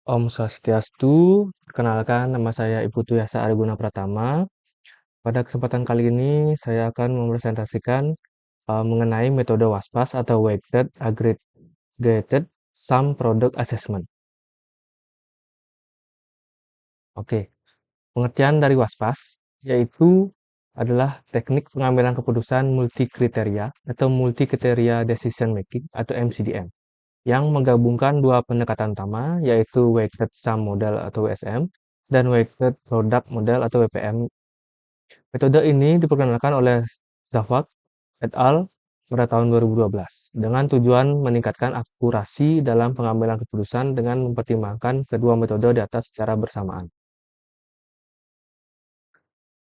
Om Swastiastu, perkenalkan nama saya Ibu Tuyasa Ariguna Pratama. Pada kesempatan kali ini saya akan mempresentasikan mengenai metode WASPAS atau Weighted Aggregated Sum Product Assessment. Oke, pengertian dari WASPAS yaitu adalah teknik pengambilan keputusan multi kriteria atau multi kriteria decision making atau MCDM yang menggabungkan dua pendekatan utama, yaitu Weighted Sum Model atau WSM dan Weighted Product Model atau WPM. Metode ini diperkenalkan oleh Zavak et al. Pada tahun 2012 dengan tujuan meningkatkan akurasi dalam pengambilan keputusan dengan mempertimbangkan kedua metode di atas secara bersamaan.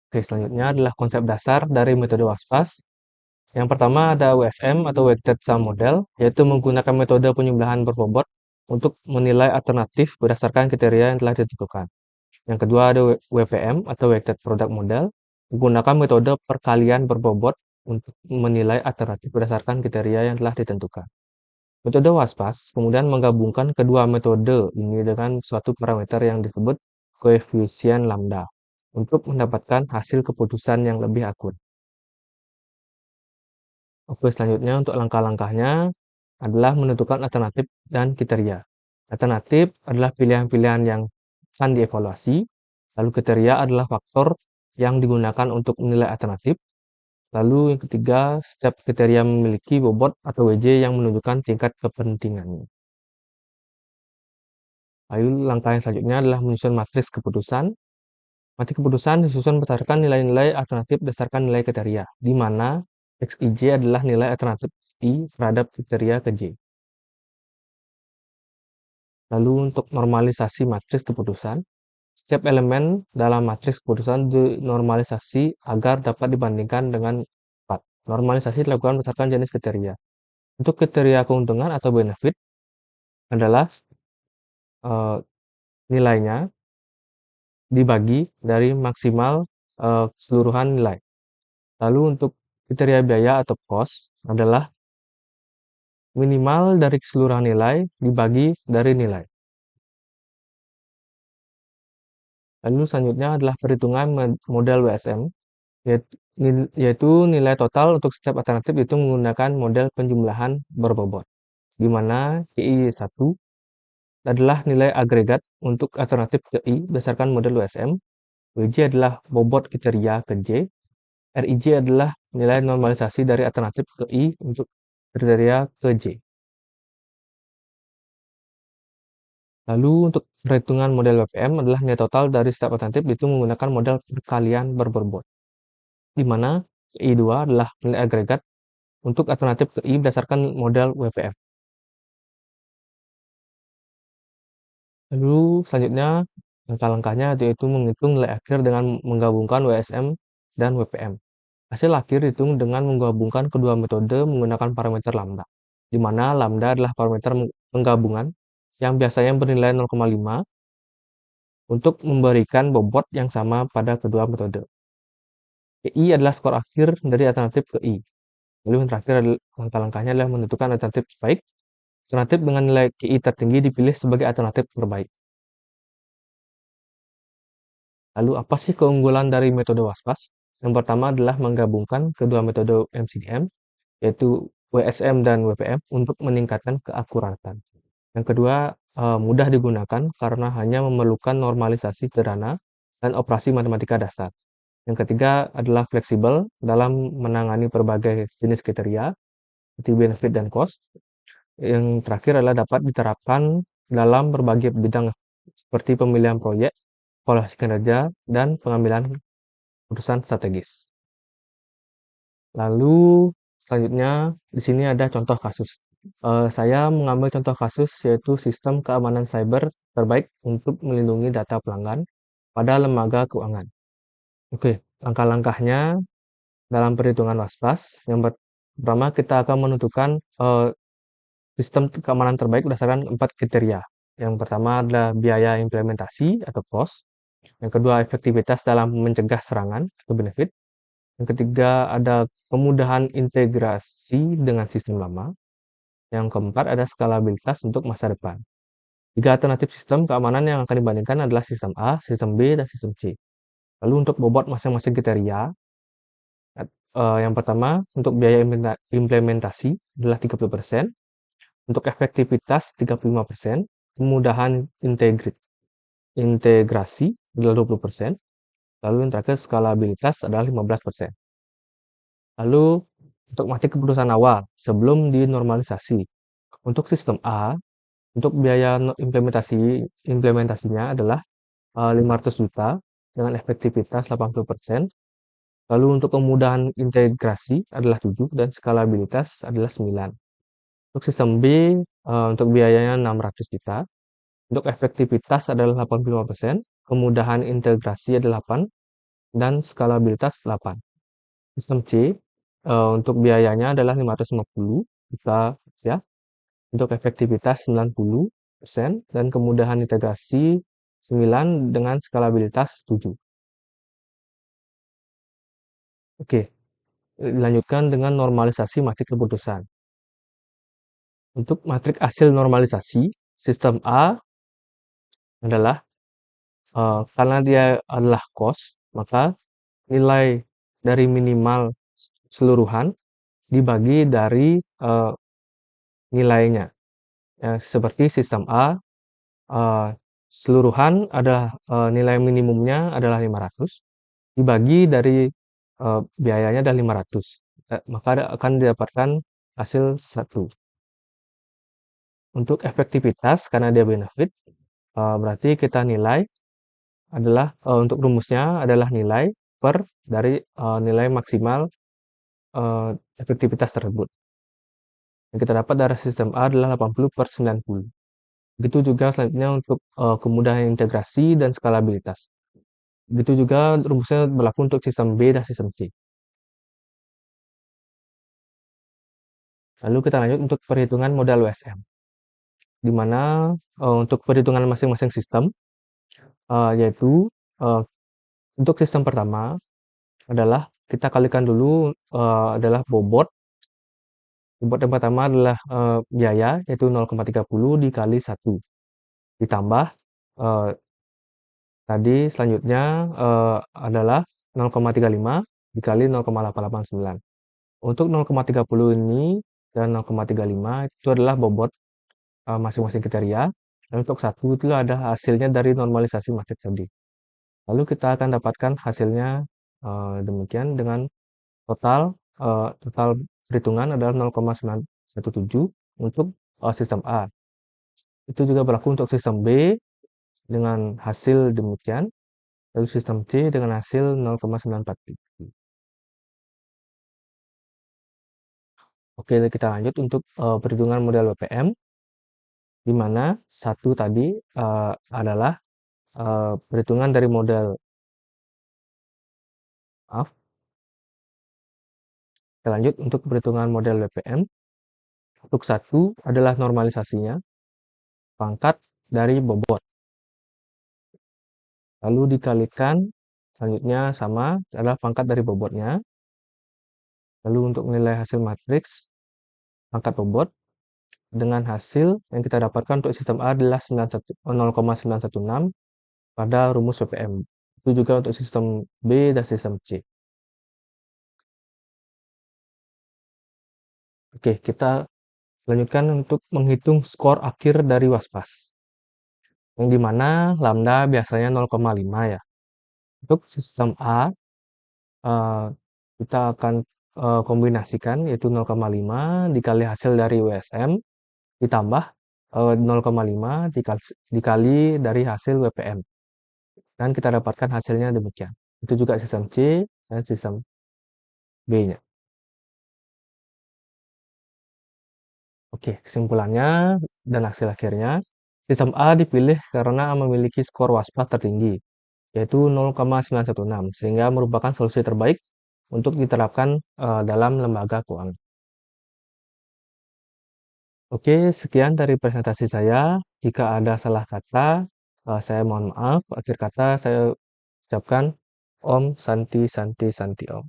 Oke, selanjutnya adalah konsep dasar dari metode WASPAS. Yang pertama ada WSM atau Weighted Sum Model, yaitu menggunakan metode penyembelahan berbobot untuk menilai alternatif berdasarkan kriteria yang telah ditentukan. Yang kedua ada WPM atau Weighted Product Model, menggunakan metode perkalian berbobot untuk menilai alternatif berdasarkan kriteria yang telah ditentukan. Metode WASPAS kemudian menggabungkan kedua metode ini dengan suatu parameter yang disebut koefisien lambda untuk mendapatkan hasil keputusan yang lebih akurat. Oke, selanjutnya untuk langkah-langkahnya adalah menentukan alternatif dan kriteria. Alternatif adalah pilihan-pilihan yang akan dievaluasi, lalu kriteria adalah faktor yang digunakan untuk menilai alternatif, lalu yang ketiga, setiap kriteria memiliki bobot atau WJ yang menunjukkan tingkat kepentingannya. Lalu langkah yang selanjutnya adalah menyusun matriks keputusan. Matriks keputusan disusun berdasarkan nilai-nilai alternatif berdasarkan nilai kriteria, di mana XIJ adalah nilai alternatif I terhadap kriteria ke J. Lalu untuk normalisasi matriks keputusan, setiap elemen dalam matriks keputusan dinormalisasi agar dapat dibandingkan dengan 4. Normalisasi dilakukan berdasarkan jenis kriteria. Untuk kriteria keuntungan atau benefit adalah nilainya dibagi dari maksimal keseluruhan nilai. Lalu untuk kriteria biaya atau cost adalah minimal dari keseluruhan nilai dibagi dari nilai. Lalu selanjutnya adalah perhitungan model WSM, yaitu nilai total untuk setiap alternatif itu menggunakan model penjumlahan berbobot, di mana KI1 adalah nilai agregat untuk alternatif ke I berdasarkan model WSM, WJ adalah bobot kriteria ke J, RIJ adalah nilai normalisasi dari alternatif ke I untuk kriteria ke J. Lalu untuk perhitungan model WPM adalah nilai total dari setiap alternatif itu menggunakan model perkalian berbobot, di mana I2 adalah nilai agregat untuk alternatif ke I berdasarkan model WPM. Lalu selanjutnya langkah-langkahnya yaitu menghitung nilai akhir dengan menggabungkan WSM dan WPM. Hasil akhir dihitung dengan menggabungkan kedua metode menggunakan parameter lambda, di mana lambda adalah parameter penggabungan yang biasanya bernilai 0,5 untuk memberikan bobot yang sama pada kedua metode. I adalah skor akhir dari alternatif ke I. Lalu yang terakhir adalah langkah-langkahnya adalah menentukan alternatif terbaik. Alternatif dengan nilai KI tertinggi dipilih sebagai alternatif terbaik. Lalu apa sih keunggulan dari metode WASPAS? Yang pertama adalah menggabungkan kedua metode MCDM, yaitu WSM dan WPM untuk meningkatkan keakuratan. Yang kedua, mudah digunakan karena hanya memerlukan normalisasi sederhana dan operasi matematika dasar. Yang ketiga adalah fleksibel dalam menangani berbagai jenis kriteria, seperti benefit dan cost. Yang terakhir adalah dapat diterapkan dalam berbagai bidang seperti pemilihan proyek, evaluasi kinerja, dan pengambilan keputusan strategis. Lalu selanjutnya di sini ada contoh kasus. Saya mengambil contoh kasus yaitu sistem keamanan cyber terbaik untuk melindungi data pelanggan pada lembaga keuangan. Oke, langkah-langkahnya dalam perhitungan WASPAS. Yang pertama kita akan menentukan sistem keamanan terbaik berdasarkan 4 kriteria. Yang pertama adalah biaya implementasi atau cost. Yang kedua efektivitas dalam mencegah serangan atau benefit. Yang ketiga ada kemudahan integrasi dengan sistem lama. Yang keempat ada skalabilitas untuk masa depan. Tiga alternatif sistem keamanan yang akan dibandingkan adalah sistem A, sistem B, dan sistem C. Lalu untuk bobot masing-masing kriteria, yang pertama untuk biaya implementasi adalah 30%, untuk efektivitas 35%, kemudahan integrasi adalah 20%, lalu yang terakhir skalabilitas adalah 15%. Lalu untuk mati keputusan awal sebelum dinormalisasi. Untuk sistem A, untuk biaya implementasinya adalah 500 juta dengan efektivitas 80%. Lalu untuk kemudahan integrasi adalah 7 dan skalabilitas adalah 9. Untuk sistem B, untuk biayanya 600 juta. Untuk efektivitas adalah 85%, kemudahan integrasi adalah 8, dan skalabilitas 8. Sistem C, untuk biayanya adalah 550 juta ya. Untuk efektivitas 90% dan kemudahan integrasi 9 dengan skalabilitas 7. Oke, dilanjutkan dengan normalisasi matrik keputusan. Untuk matrik hasil normalisasi, sistem A adalah karena dia adalah cost, maka nilai dari minimal keseluruhan dibagi dari nilainya. Ya, seperti sistem A, keseluruhan adalah nilai minimumnya adalah 500, dibagi dari biayanya adalah 500. Maka akan didapatkan hasil 1. Untuk efektivitas, karena dia benefit, berarti kita nilai adalah untuk rumusnya adalah nilai per dari nilai maksimal efektivitas tersebut. Yang kita dapat dari sistem A adalah 80/90. Begitu juga selanjutnya untuk kemudahan integrasi dan skalabilitas. Begitu juga rumusnya berlaku untuk sistem B dan sistem C. Lalu kita lanjut untuk perhitungan modal WSM, di mana untuk perhitungan masing-masing sistem, yaitu untuk sistem pertama adalah kita kalikan dulu adalah bobot. Bobot yang pertama adalah biaya, yaitu 0,30 dikali 1. Ditambah tadi selanjutnya adalah 0,35 dikali 0,889. Untuk 0,30 ini dan 0,35 itu adalah bobot masing-masing kriteria. Dan untuk 1 itu ada hasilnya dari normalisasi matrik tadi. Lalu kita akan dapatkan hasilnya demikian dengan total perhitungan adalah 0,917 untuk sistem A. Itu juga berlaku untuk sistem B dengan hasil demikian, lalu sistem C dengan hasil 0,947. Oke, kita lanjut untuk perhitungan model WPM, di mana 1 tadi adalah perhitungan dari model. Kita lanjut untuk perhitungan model WPM. Untuk 1 adalah normalisasinya, pangkat dari bobot. Lalu dikalikan, selanjutnya sama adalah pangkat dari bobotnya. Lalu untuk menilai hasil matriks, pangkat bobot, dengan hasil yang kita dapatkan untuk sistem A adalah 0,916 pada rumus WPM. Itu juga untuk sistem B dan sistem C. Oke, kita lanjutkan untuk menghitung skor akhir dari WASPAS. Yang dimana lambda biasanya 0,5 ya. Untuk sistem A, kita akan kombinasikan yaitu 0,5 dikali hasil dari WSM ditambah 0,5 dikali dari hasil WPM. Dan kita dapatkan hasilnya demikian. Itu juga sistem C dan sistem B-nya. Oke, kesimpulannya dan hasil akhirnya, sistem A dipilih karena memiliki skor WASPAS tertinggi, yaitu 0,916, sehingga merupakan solusi terbaik untuk diterapkan dalam lembaga keuangan. Oke, sekian dari presentasi saya. Jika ada salah kata, saya mohon maaf. Akhir kata saya ucapkan Om Santi Santi Santi Om.